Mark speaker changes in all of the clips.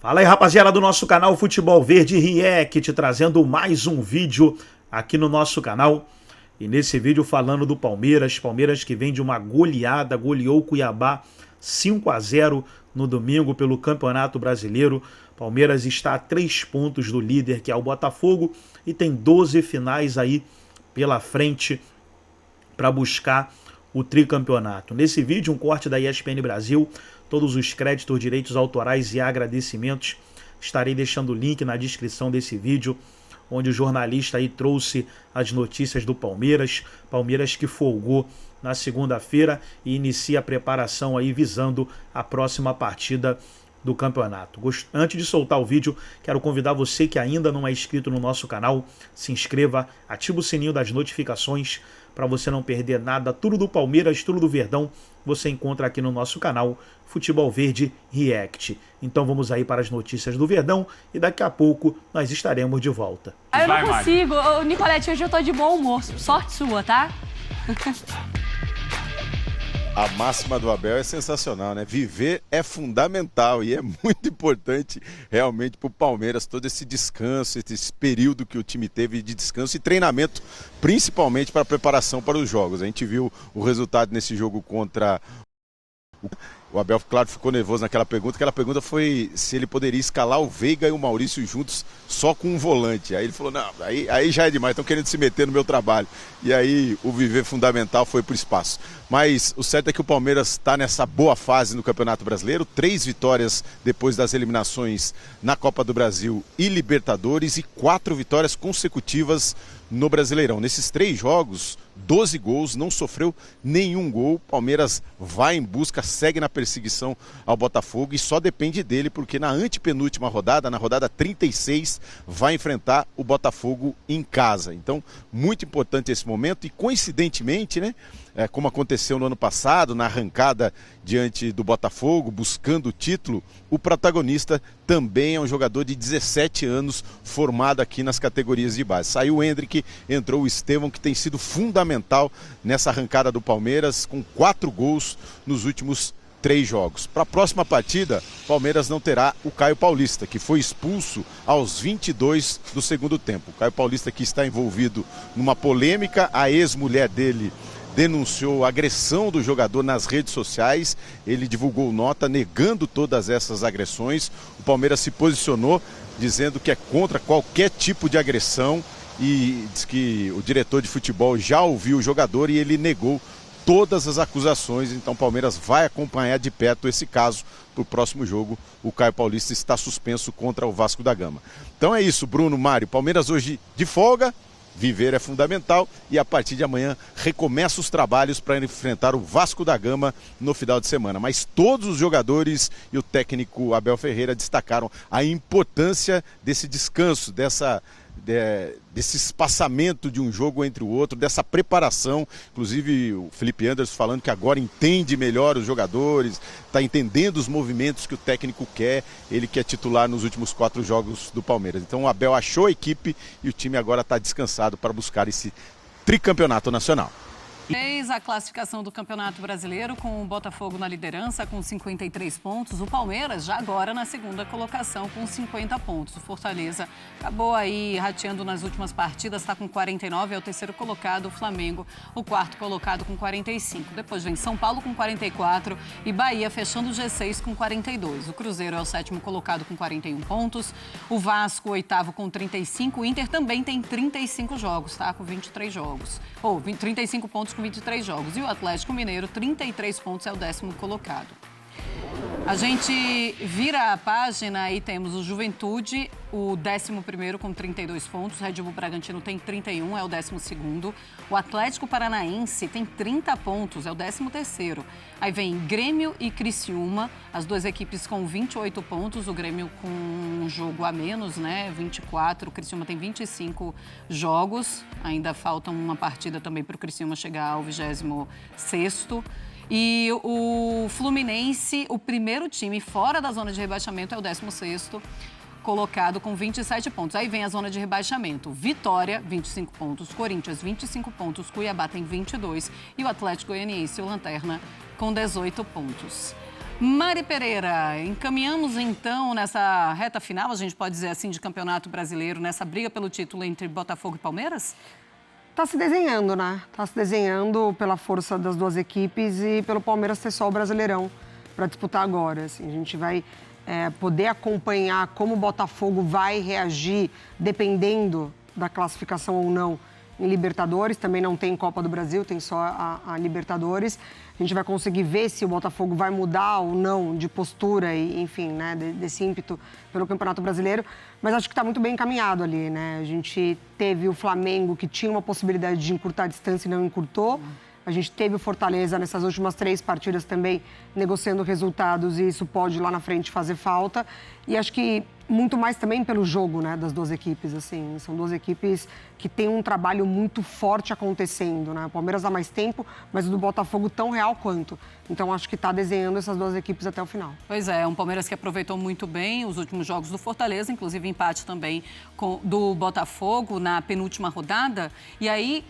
Speaker 1: Fala aí, rapaziada do nosso canal Futebol Verde React, trazendo mais um vídeo aqui no nosso canal. E nesse vídeo falando do Palmeiras que vem de uma goleada, goleou o Cuiabá 5-0 no domingo pelo Campeonato Brasileiro. Palmeiras está a 3 pontos do líder, que é o Botafogo, e tem 12 finais aí pela frente para buscar o tricampeonato. Nesse vídeo, um corte da ESPN Brasil, todos os créditos, direitos autorais e agradecimentos. Estarei deixando o link na descrição desse vídeo, onde o jornalista aí trouxe as notícias do Palmeiras. Palmeiras que folgou na segunda-feira e inicia a preparação aí visando a próxima partida do campeonato. Antes de soltar o vídeo, quero convidar você que ainda não é inscrito no nosso canal, se inscreva, ativa o sininho das notificações para você não perder nada. Tudo do Palmeiras, tudo do Verdão, você encontra aqui no nosso canal Futebol Verde React. Então vamos aí para as notícias do Verdão e daqui a pouco nós estaremos de volta.
Speaker 2: Eu não consigo. Ô, Nicolete, hoje eu tô de bom humor. Sorte sua, tá?
Speaker 3: A máxima do Abel é sensacional, né? Viver é fundamental e é muito importante realmente para o Palmeiras todo esse descanso, esse período que o time teve de descanso e treinamento, principalmente para a preparação para os jogos. A gente viu o resultado nesse jogo contra o Abel, claro, ficou nervoso naquela pergunta. Aquela pergunta foi se ele poderia escalar o Veiga e o Maurício juntos só com um volante. Aí ele falou, não, aí já é demais, estão querendo se meter no meu trabalho. E aí o viver fundamental foi pro espaço. Mas o certo é que o Palmeiras está nessa boa fase no Campeonato Brasileiro. 3 vitórias depois das eliminações na Copa do Brasil e Libertadores e 4 vitórias consecutivas no Brasileirão. Nesses 3 jogos, 12 gols, não sofreu nenhum gol. Palmeiras vai em busca, segue na perseguição ao Botafogo e só depende dele, porque na antepenúltima rodada, na rodada 36, vai enfrentar o Botafogo em casa. Então, muito importante esse momento e coincidentemente, né? Como aconteceu no ano passado, na arrancada diante do Botafogo, buscando o título, o protagonista também é um jogador de 17 anos, formado aqui nas categorias de base. Saiu o Hendrick, entrou o Estevão, que tem sido fundamental nessa arrancada do Palmeiras, com 4 gols nos últimos 3 jogos. Para a próxima partida, o Palmeiras não terá o Caio Paulista, que foi expulso aos 22 do segundo tempo. O Caio Paulista que está envolvido numa polêmica, a ex-mulher dele denunciou a agressão do jogador nas redes sociais. Ele divulgou nota negando todas essas agressões. O Palmeiras se posicionou dizendo que é contra qualquer tipo de agressão e diz que o diretor de futebol já ouviu o jogador e ele negou todas as acusações. Então o Palmeiras vai acompanhar de perto esse caso. Para o próximo jogo, o Caio Paulista está suspenso contra o Vasco da Gama. Então é isso, Bruno, Mário. Palmeiras hoje de folga. Viver é fundamental e a partir de amanhã recomeça os trabalhos para enfrentar o Vasco da Gama no final de semana. Mas todos os jogadores e o técnico Abel Ferreira destacaram a importância desse descanso, desse espaçamento de um jogo entre o outro, dessa preparação. Inclusive o Felipe Anderson falando que agora entende melhor os jogadores, está entendendo os movimentos que o técnico quer, ele que é titular nos últimos 4 jogos do Palmeiras. Então o Abel achou a equipe e o time agora está descansado para buscar esse tricampeonato nacional.
Speaker 2: Fez a classificação do Campeonato Brasileiro com o Botafogo na liderança com 53 pontos. O Palmeiras já agora na segunda colocação com 50 pontos. O Fortaleza acabou aí rateando nas últimas partidas, está com 49, é o terceiro colocado. O Flamengo, o quarto colocado com 45. Depois vem São Paulo com 44 e Bahia fechando o G6 com 42. O Cruzeiro é o sétimo colocado com 41 pontos. O Vasco, o oitavo com 35. O Inter também tem 35 jogos, tá? Com 23 jogos. 35 pontos com 23 jogos. E o Atlético Mineiro, 33 pontos, é o 10º colocado. A gente vira a página e temos o Juventude, o 11º com 32 pontos. O Red Bull Bragantino tem 31, é o 12º. O Atlético Paranaense tem 30 pontos, é o 13º. Aí vem Grêmio e Criciúma, as 2 equipes com 28 pontos. O Grêmio com um jogo a menos, né? 24. O Criciúma tem 25 jogos. Ainda falta uma partida também para o Criciúma chegar ao 26º. E o Fluminense, o primeiro time fora da zona de rebaixamento, é o 16º colocado com 27 pontos. Aí vem a zona de rebaixamento. Vitória, 25 pontos. Corinthians, 25 pontos. Cuiabá tem 22. E o Atlético Goianiense, o Lanterna, com 18 pontos. Mari Pereira, encaminhamos então nessa reta final, a gente pode dizer assim, de Campeonato Brasileiro, nessa briga pelo título entre Botafogo e Palmeiras?
Speaker 4: Tá se desenhando, né? Tá se desenhando pela força das duas equipes e pelo Palmeiras ter só o Brasileirão para disputar agora. Assim, a gente vai poder acompanhar como o Botafogo vai reagir dependendo da classificação ou não em Libertadores. Também não tem Copa do Brasil, tem só a Libertadores. A gente vai conseguir ver se o Botafogo vai mudar ou não de postura e, enfim, né, desse ímpeto pelo Campeonato Brasileiro. Mas acho que está muito bem encaminhado ali, né? A gente teve o Flamengo, que tinha uma possibilidade de encurtar a distância e não encurtou. A gente teve o Fortaleza nessas últimas 3 partidas também negociando resultados e isso pode lá na frente fazer falta. E acho que muito mais também pelo jogo, né, das duas equipes, assim. São duas equipes que têm um trabalho muito forte acontecendo, né? O Palmeiras há mais tempo, mas o do Botafogo tão real quanto. Então acho que está desenhando essas duas equipes até o final.
Speaker 2: Pois é, um Palmeiras que aproveitou muito bem os últimos jogos do Fortaleza, inclusive empate também do Botafogo na penúltima rodada. E aí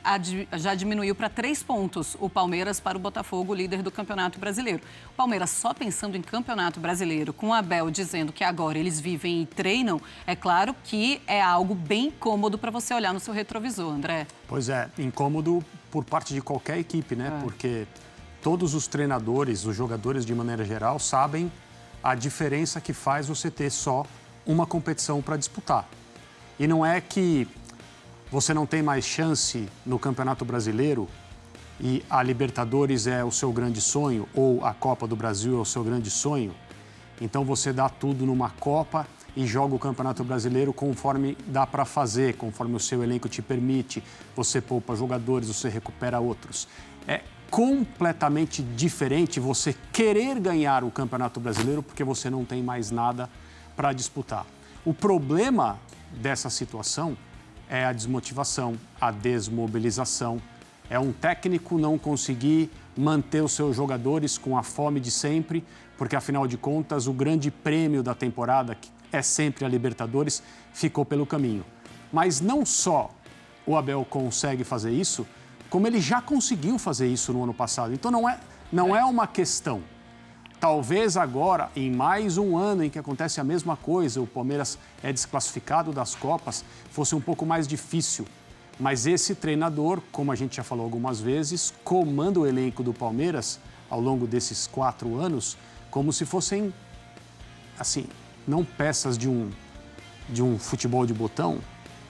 Speaker 2: já diminuiu para 3 pontos o Palmeiras para o Botafogo, líder do Campeonato Brasileiro. O Palmeiras só pensando em Campeonato Brasileiro, com o Abel dizendo que agora eles vivem e treinam, é claro que é algo bem incômodo para você olhar no seu retrovisor, André.
Speaker 5: Pois é, incômodo por parte de qualquer equipe, né? Porque todos os treinadores, os jogadores de maneira geral, sabem a diferença que faz você ter só uma competição para disputar. E não é que você não tem mais chance no Campeonato Brasileiro e a Libertadores é o seu grande sonho ou a Copa do Brasil é o seu grande sonho. Então você dá tudo numa Copa e joga o Campeonato Brasileiro conforme dá para fazer, conforme o seu elenco te permite. Você poupa jogadores, você recupera outros. É completamente diferente você querer ganhar o Campeonato Brasileiro porque você não tem mais nada para disputar. O problema dessa situação é a desmotivação, a desmobilização. É um técnico não conseguir manter os seus jogadores com a fome de sempre, porque, afinal de contas, o grande prêmio da temporada, que é sempre a Libertadores, ficou pelo caminho. Mas não só o Abel consegue fazer isso, como ele já conseguiu fazer isso no ano passado. Então, não é uma questão. Talvez agora, em mais um ano em que acontece a mesma coisa, o Palmeiras é desclassificado das Copas, fosse um pouco mais difícil. Mas esse treinador, como a gente já falou algumas vezes, comanda o elenco do Palmeiras ao longo desses 4 anos como se fossem, assim, não peças de um futebol de botão,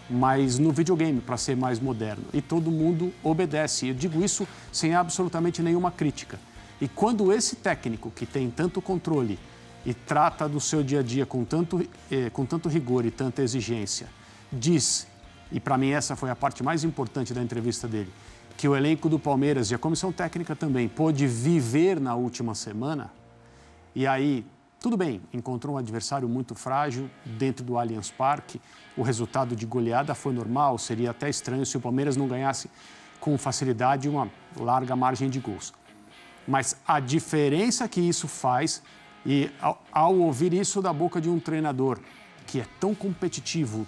Speaker 5: mas no videogame, para ser mais moderno. E todo mundo obedece. Eu digo isso sem absolutamente nenhuma crítica. E quando esse técnico, que tem tanto controle e trata do seu dia a dia com tanto rigor e tanta exigência, diz, e para mim essa foi a parte mais importante da entrevista dele, que o elenco do Palmeiras e a comissão técnica também pôde viver na última semana, e aí, tudo bem, encontrou um adversário muito frágil dentro do Allianz Parque, o resultado de goleada foi normal, seria até estranho se o Palmeiras não ganhasse com facilidade uma larga margem de gols. Mas a diferença que isso faz, e ao ouvir isso da boca de um treinador que é tão competitivo,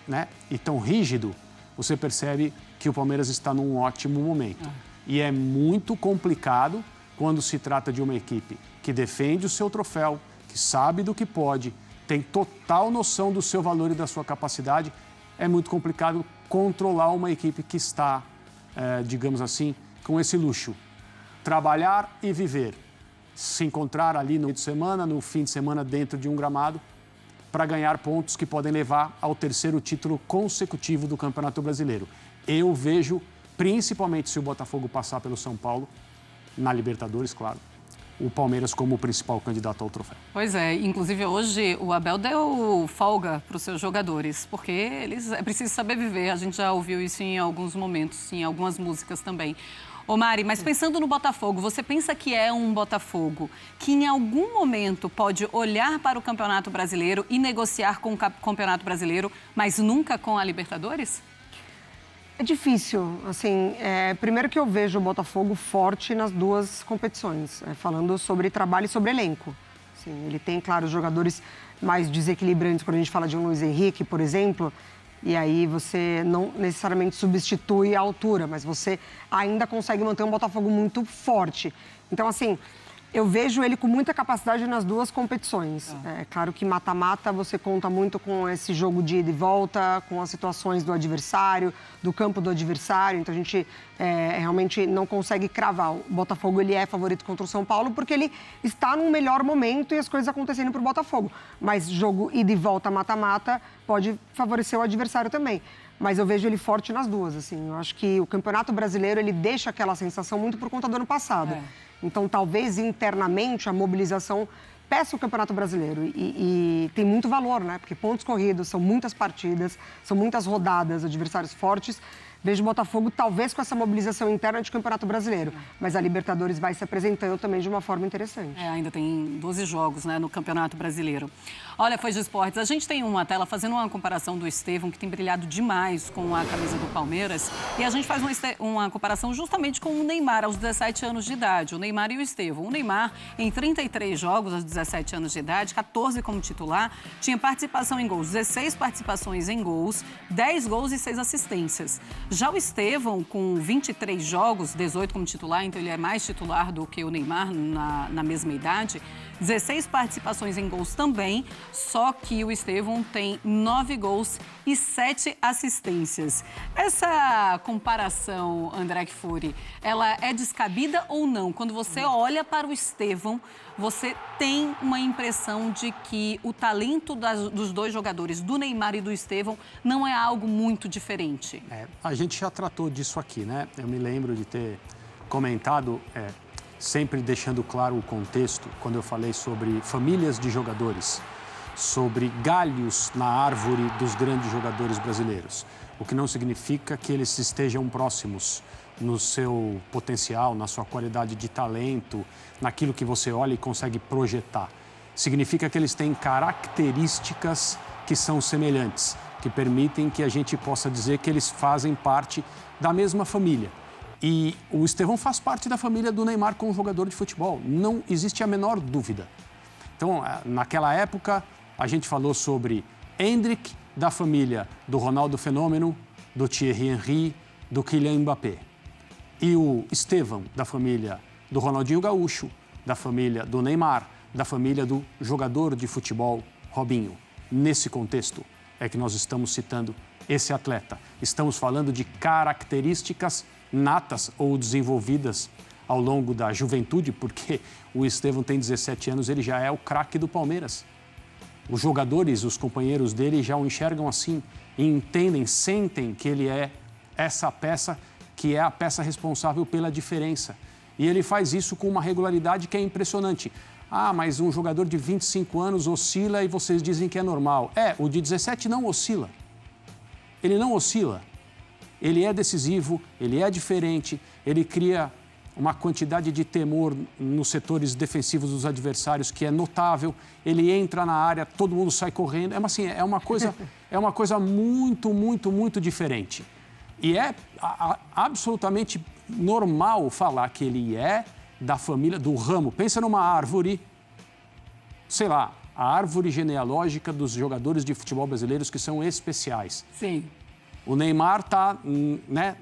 Speaker 5: né, e tão rígido, você percebe que o Palmeiras está num ótimo momento. E é muito complicado quando se trata de uma equipe que defende o seu troféu, que sabe do que pode, tem total noção do seu valor e da sua capacidade. É muito complicado controlar uma equipe que está, digamos assim, com esse luxo. Trabalhar e viver. Se encontrar ali no meio de semana, no fim de semana, dentro de um gramado, para ganhar pontos que podem levar ao 3º título consecutivo do Campeonato Brasileiro. Eu vejo, principalmente se o Botafogo passar pelo São Paulo, na Libertadores, claro, o Palmeiras como o principal candidato ao troféu.
Speaker 2: Pois é, inclusive hoje o Abel deu folga para os seus jogadores, porque eles é preciso saber viver, a gente já ouviu isso em alguns momentos, em algumas músicas também. Ô Mari, mas pensando no Botafogo, você pensa que é um Botafogo que em algum momento pode olhar para o Campeonato Brasileiro e negociar com o Campeonato Brasileiro, mas nunca com a Libertadores?
Speaker 4: É difícil, assim, primeiro que eu vejo o Botafogo forte nas duas competições, falando sobre trabalho e sobre elenco. Assim, ele tem, claro, os jogadores mais desequilibrantes, quando a gente fala de um Luiz Henrique, por exemplo, e aí você não necessariamente substitui a altura, mas você ainda consegue manter um Botafogo muito forte. Então, assim, Eu vejo ele com muita capacidade nas duas competições. É claro que mata-mata você conta muito com esse jogo de ida e volta, com as situações do adversário, do campo do adversário. Então a gente realmente não consegue cravar. O Botafogo ele é favorito contra o São Paulo porque ele está num melhor momento e as coisas acontecendo para o Botafogo. Mas jogo ida e volta mata-mata pode favorecer o adversário também. Mas eu vejo ele forte nas duas, assim. Eu acho que o Campeonato Brasileiro, ele deixa aquela sensação muito por conta do ano passado. Então, talvez, internamente, a mobilização peça o Campeonato Brasileiro. E tem muito valor, né? Porque pontos corridos, são muitas partidas, são muitas rodadas, adversários fortes. Vejo o Botafogo, talvez, com essa mobilização interna de Campeonato Brasileiro. Mas a Libertadores vai se apresentando também de uma forma interessante.
Speaker 2: Ainda tem 12 jogos, né, no Campeonato Brasileiro. Olha, Foi de Esportes, a gente tem uma tela fazendo uma comparação do Estevão, que tem brilhado demais com a camisa do Palmeiras. E a gente faz uma comparação justamente com o Neymar, aos 17 anos de idade. O Neymar e o Estevão. O Neymar, em 33 jogos, aos 17 anos de idade, 14 como titular, tinha participação em gols, 16 participações em gols, 10 gols e 6 assistências. Já o Estevão, com 23 jogos, 18 como titular, então ele é mais titular do que o Neymar na mesma idade, 16 participações em gols também, só que o Estevão tem 9 gols e 7 assistências. Essa comparação, André Kfouri, ela é descabida ou não? Quando você olha para o Estevão, você tem uma impressão de que o talento dos dois jogadores, do Neymar e do Estevão, não é algo muito diferente?
Speaker 5: A gente já tratou disso aqui, né? Eu me lembro de ter comentado, sempre deixando claro o contexto, quando eu falei sobre famílias de jogadores, sobre galhos na árvore dos grandes jogadores brasileiros. O que não significa que eles estejam próximos no seu potencial, na sua qualidade de talento, naquilo que você olha e consegue projetar. Significa que eles têm características que são semelhantes, que permitem que a gente possa dizer que eles fazem parte da mesma família. E o Estevão faz parte da família do Neymar como jogador de futebol, não existe a menor dúvida. Então, naquela época, a gente falou sobre Endrick, da família do Ronaldo Fenômeno, do Thierry Henry, do Kylian Mbappé. E o Estevão, da família do Ronaldinho Gaúcho, da família do Neymar, da família do jogador de futebol Robinho. Nesse contexto é que nós estamos citando esse atleta. Estamos falando de características natas ou desenvolvidas ao longo da juventude, porque o Estevão tem 17 anos, ele já é o craque do Palmeiras. Os jogadores, os companheiros dele já o enxergam assim e entendem, sentem que ele é essa peça que é a peça responsável pela diferença. E ele faz isso com uma regularidade que é impressionante. Ah, mas um jogador de 25 anos oscila e vocês dizem que é normal. O de 17 não oscila. Ele não oscila. Ele é decisivo, ele é diferente, ele cria uma quantidade de temor nos setores defensivos dos adversários que é notável. Ele entra na área, todo mundo sai correndo. É uma coisa muito, muito, muito diferente. E é absolutamente normal falar que ele é da família, do ramo. Pensa numa árvore, sei lá, a árvore genealógica dos jogadores de futebol brasileiros que são especiais.
Speaker 2: Sim.
Speaker 5: O Neymar está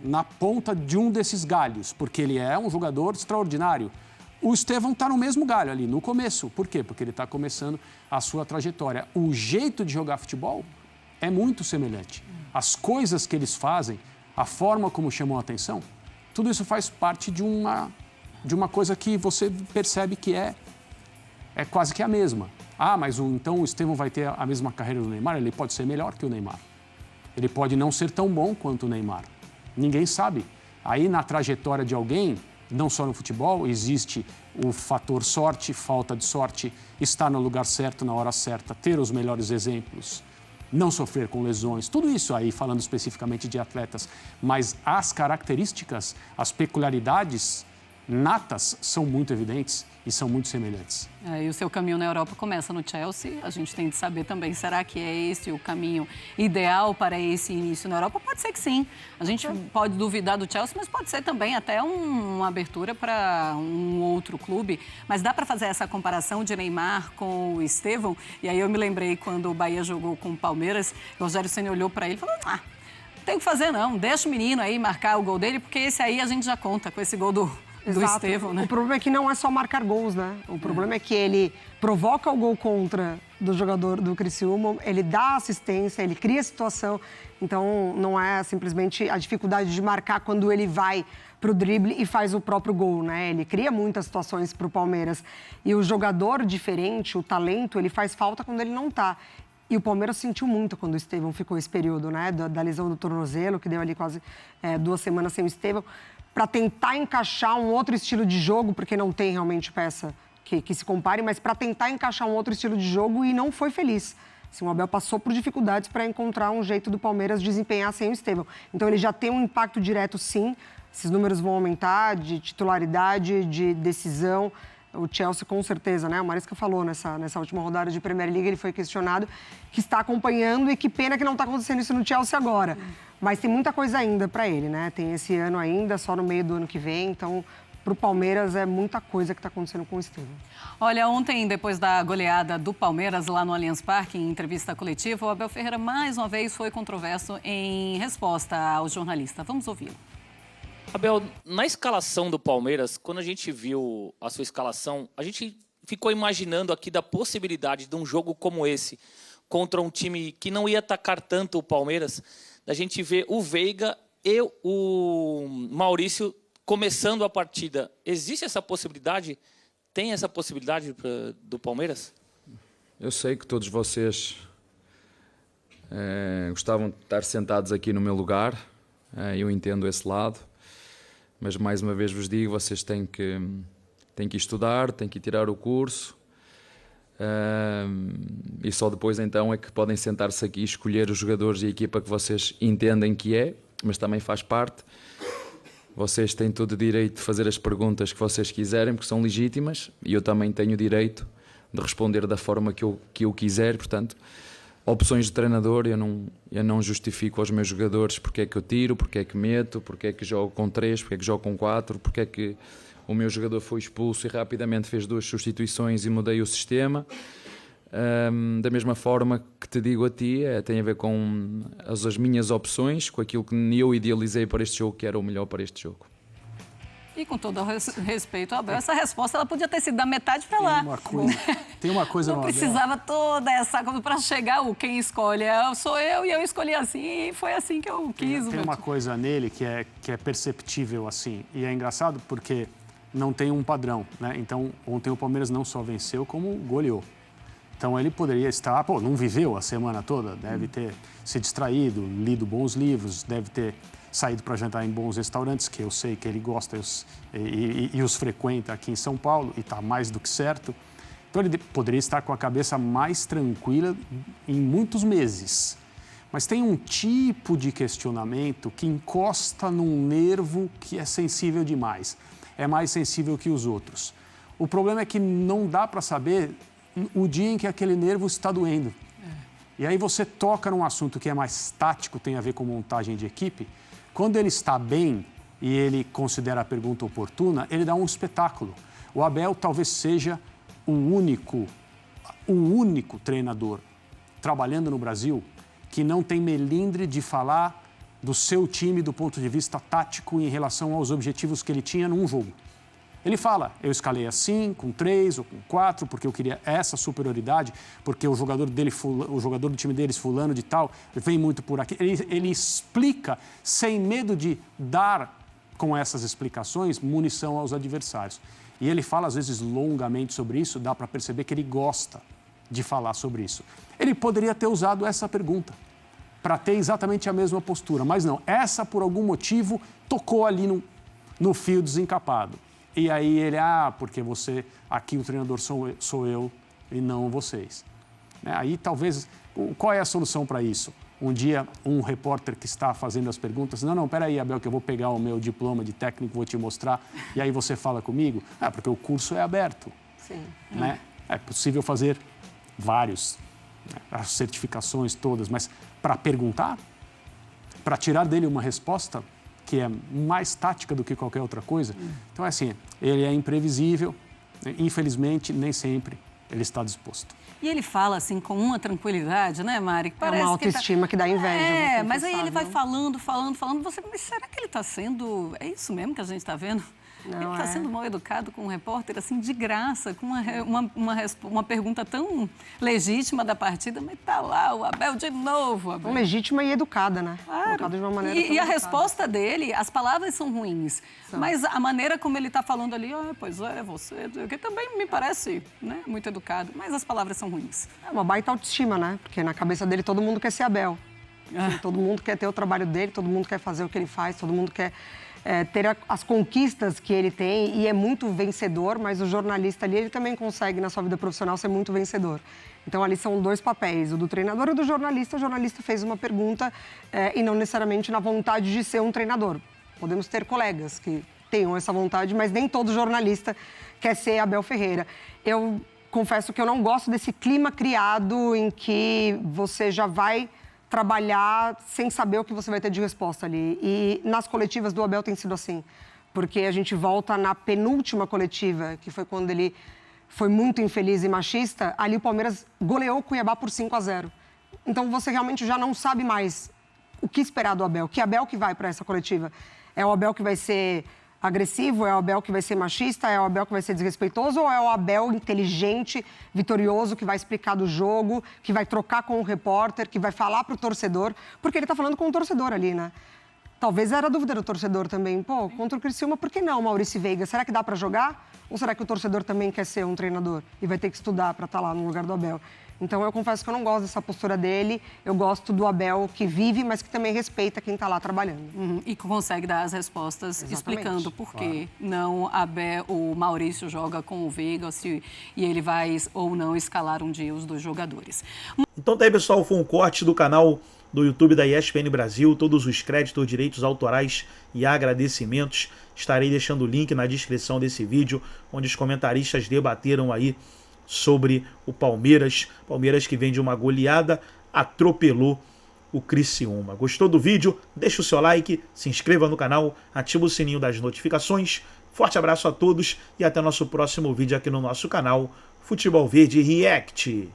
Speaker 5: na ponta de um desses galhos, porque ele é um jogador extraordinário. O Estevão está no mesmo galho ali, no começo. Por quê? Porque ele está começando a sua trajetória. O jeito de jogar futebol é muito semelhante. As coisas que eles fazem, a forma como chamam a atenção, tudo isso faz parte de uma coisa que você percebe que é quase que a mesma. Ah, mas então o Estevão vai ter a mesma carreira do Neymar? Ele pode ser melhor que o Neymar. Ele pode não ser tão bom quanto o Neymar. Ninguém sabe. Aí, na trajetória de alguém, não só no futebol, existe o fator sorte, falta de sorte, estar no lugar certo, na hora certa, ter os melhores exemplos, não sofrer com lesões, tudo isso aí, falando especificamente de atletas. Mas as características, as peculiaridades natas são muito evidentes e são muito semelhantes.
Speaker 2: E o seu caminho na Europa começa no Chelsea. A gente tem de saber também, será que é esse o caminho ideal para esse início na Europa? Pode ser que sim. A gente pode duvidar do Chelsea, mas pode ser também até uma abertura para um outro clube. Mas dá para fazer essa comparação de Neymar com o Estevão? E aí eu me lembrei quando o Bahia jogou com o Palmeiras, o Rogério Ceni olhou para ele e falou, não tem o que fazer não, deixa o menino aí marcar o gol dele, porque esse aí a gente já conta com esse gol do do Estevão, né?
Speaker 4: O problema é que não é só marcar gols, né? O problema é que ele provoca o gol contra do jogador do Criciúma, ele dá assistência, ele cria situação. Então, não é simplesmente a dificuldade de marcar quando ele vai para o drible e faz o próprio gol, né? Ele cria muitas situações para o Palmeiras. E o jogador diferente, o talento, ele faz falta quando ele não tá. E o Palmeiras sentiu muito quando o Estevão ficou esse período, né? Da lesão do tornozelo, que deu ali quase 2 semanas sem o Estevão, para tentar encaixar um outro estilo de jogo, porque não tem realmente peça que se compare, mas para tentar encaixar um outro estilo de jogo e não foi feliz. Assim, o Abel passou por dificuldades para encontrar um jeito do Palmeiras desempenhar sem o Estevão. Então, ele já tem um impacto direto, sim. Esses números vão aumentar de titularidade, de decisão. O Chelsea, com certeza, né? O Maresca falou nessa última rodada de Premier League, ele foi questionado, que está acompanhando e que pena que não está acontecendo isso no Chelsea agora. Mas tem muita coisa ainda para ele, né? Tem esse ano ainda, só no meio do ano que vem. Então, para o Palmeiras, é muita coisa que está acontecendo com o Estevão.
Speaker 2: Olha, ontem, depois da goleada do Palmeiras lá no Allianz Parque, em entrevista coletiva, o Abel Ferreira, mais uma vez, foi controverso em resposta ao jornalista. Vamos ouvi-lo.
Speaker 6: Abel, na escalação do Palmeiras, quando a gente viu a sua escalação, a gente ficou imaginando aqui da possibilidade de um jogo como esse, contra um time que não ia atacar tanto o Palmeiras, da gente ver o Veiga e o Maurício começando a partida. Existe essa possibilidade? Tem essa possibilidade do Palmeiras?
Speaker 7: Eu sei que todos vocês gostavam de estar sentados aqui no meu lugar, eu entendo esse lado, mas mais uma vez vos digo, vocês têm que estudar, têm que tirar o curso, e só depois então é que podem sentar-se aqui e escolher os jogadores e a equipa que vocês entendem que é, mas também faz parte. Vocês têm todo o direito de fazer as perguntas que vocês quiserem, porque são legítimas, e eu também tenho o direito de responder da forma que eu quiser. Portanto, opções de treinador, eu não justifico aos meus jogadores porque é que eu tiro, porque é que meto, porque é que jogo com 3, porque é que jogo com 4, porque é que o meu jogador foi expulso e rapidamente fez 2 substituições e mudei o sistema. Da mesma forma que te digo a ti, tem a ver com as minhas opções, com aquilo que eu idealizei para este jogo, que era o melhor para este jogo.
Speaker 2: E com todo o respeito, Abel, essa resposta ela podia ter sido da metade para lá.
Speaker 5: Tem uma coisa
Speaker 2: não precisava toda essa coisa para chegar quem escolhe sou eu, e eu escolhi assim, e foi assim que eu quis.
Speaker 5: Tem uma coisa nele que é perceptível assim, e é engraçado porque não tem um padrão, né? Então, ontem o Palmeiras não só venceu, como goleou. Então, ele poderia estar, não viveu a semana toda, deve ter se distraído, lido bons livros, deve ter saído para jantar em bons restaurantes, que eu sei que ele gosta e os frequenta aqui em São Paulo, e está mais do que certo. Então, ele poderia estar com a cabeça mais tranquila em muitos meses. Mas tem um tipo de questionamento que encosta num nervo que é sensível demais. É mais sensível que os outros. O problema é que não dá para saber o dia em que aquele nervo está doendo. E aí você toca num assunto que é mais tático, tem a ver com montagem de equipe. Quando ele está bem e ele considera a pergunta oportuna, ele dá um espetáculo. O Abel talvez seja o único treinador trabalhando no Brasil que não tem melindre de falar do seu time do ponto de vista tático em relação aos objetivos que ele tinha num jogo. Ele fala, eu escalei assim, com 3 ou com 4, porque eu queria essa superioridade, porque o jogador do time deles, fulano de tal, vem muito por aqui. Ele explica, sem medo de dar, com essas explicações, munição aos adversários. E ele fala, às vezes, longamente sobre isso, dá para perceber que ele gosta de falar sobre isso. Ele poderia ter usado essa pergunta para ter exatamente a mesma postura, mas não. Essa, por algum motivo, tocou ali no fio desencapado. E aí ele, porque aqui o treinador sou eu e não vocês. Aí talvez, qual é a solução para isso? Um dia, um repórter que está fazendo as perguntas, não, peraí, Abel, que eu vou pegar o meu diploma de técnico, vou te mostrar, e aí você fala comigo? Porque o curso é aberto.
Speaker 4: Sim.
Speaker 5: Né? É possível fazer vários, as certificações todas, mas para perguntar, para tirar dele uma resposta que é mais tática do que qualquer outra coisa. Então, é assim, ele é imprevisível, infelizmente, nem sempre ele está disposto.
Speaker 2: E ele fala, assim, com uma tranquilidade, né, Mari? Que parece
Speaker 4: uma autoestima que dá inveja.
Speaker 2: Mas aí ele vai falando, você... Mas será que ele está sendo... É isso mesmo que a gente está vendo? Ele está sendo mal educado com um repórter, assim, de graça, com uma pergunta tão legítima da partida, mas tá lá o Abel de novo. Abel.
Speaker 4: Legítima e educada, né?
Speaker 2: Claro.
Speaker 4: Educada de uma maneira
Speaker 2: E a resposta dele, as palavras são ruins, mas a maneira como ele está falando ali, pois é, você, que também me parece, né, muito educado, mas as palavras são ruins.
Speaker 4: É uma baita autoestima, né? Porque na cabeça dele todo mundo quer ser Abel. Todo mundo quer ter o trabalho dele, todo mundo quer fazer o que ele faz, todo mundo quer ter as conquistas que ele tem e é muito vencedor, mas o jornalista ali, ele também consegue, na sua vida profissional, ser muito vencedor. Então, ali são dois papéis, o do treinador e o do jornalista. O jornalista fez uma pergunta e não necessariamente na vontade de ser um treinador. Podemos ter colegas que tenham essa vontade, mas nem todo jornalista quer ser Abel Ferreira. Eu confesso que eu não gosto desse clima criado em que você já vai trabalhar sem saber o que você vai ter de resposta ali. E nas coletivas do Abel tem sido assim, porque a gente volta na penúltima coletiva, que foi quando ele foi muito infeliz e machista, ali o Palmeiras goleou o Cuiabá por 5-0. Então você realmente já não sabe mais o que esperar do Abel. Que Abel que vai para essa coletiva? É o Abel que vai ser agressivo? É o Abel que vai ser machista? É o Abel que vai ser desrespeitoso? Ou é o Abel inteligente, vitorioso, que vai explicar do jogo, que vai trocar com o repórter, que vai falar para o torcedor? Porque ele está falando com o torcedor ali, né? Talvez era a dúvida do torcedor também. Pô, contra o Criciúma, por que não, Maurício Veiga? Será que dá para jogar? Ou será que o torcedor também quer ser um treinador e vai ter que estudar para estar lá no lugar do Abel? Então, eu confesso que eu não gosto dessa postura dele. Eu gosto do Abel que vive, mas que também respeita quem está lá trabalhando.
Speaker 2: E que consegue dar as respostas explicando por que não o Maurício joga com o Veiga e ele vai ou não escalar um dia os dois jogadores.
Speaker 1: Então tá aí, pessoal, foi um corte do canal do YouTube da ESPN Brasil. Todos os créditos, direitos autorais e agradecimentos. Estarei deixando o link na descrição desse vídeo, onde os comentaristas debateram aí sobre o Palmeiras. Palmeiras que vem de uma goleada, atropelou o Criciúma. Gostou do vídeo? Deixa o seu like, se inscreva no canal, ativa o sininho das notificações. Forte abraço a todos e até nosso próximo vídeo aqui no nosso canal Futebol Verde React.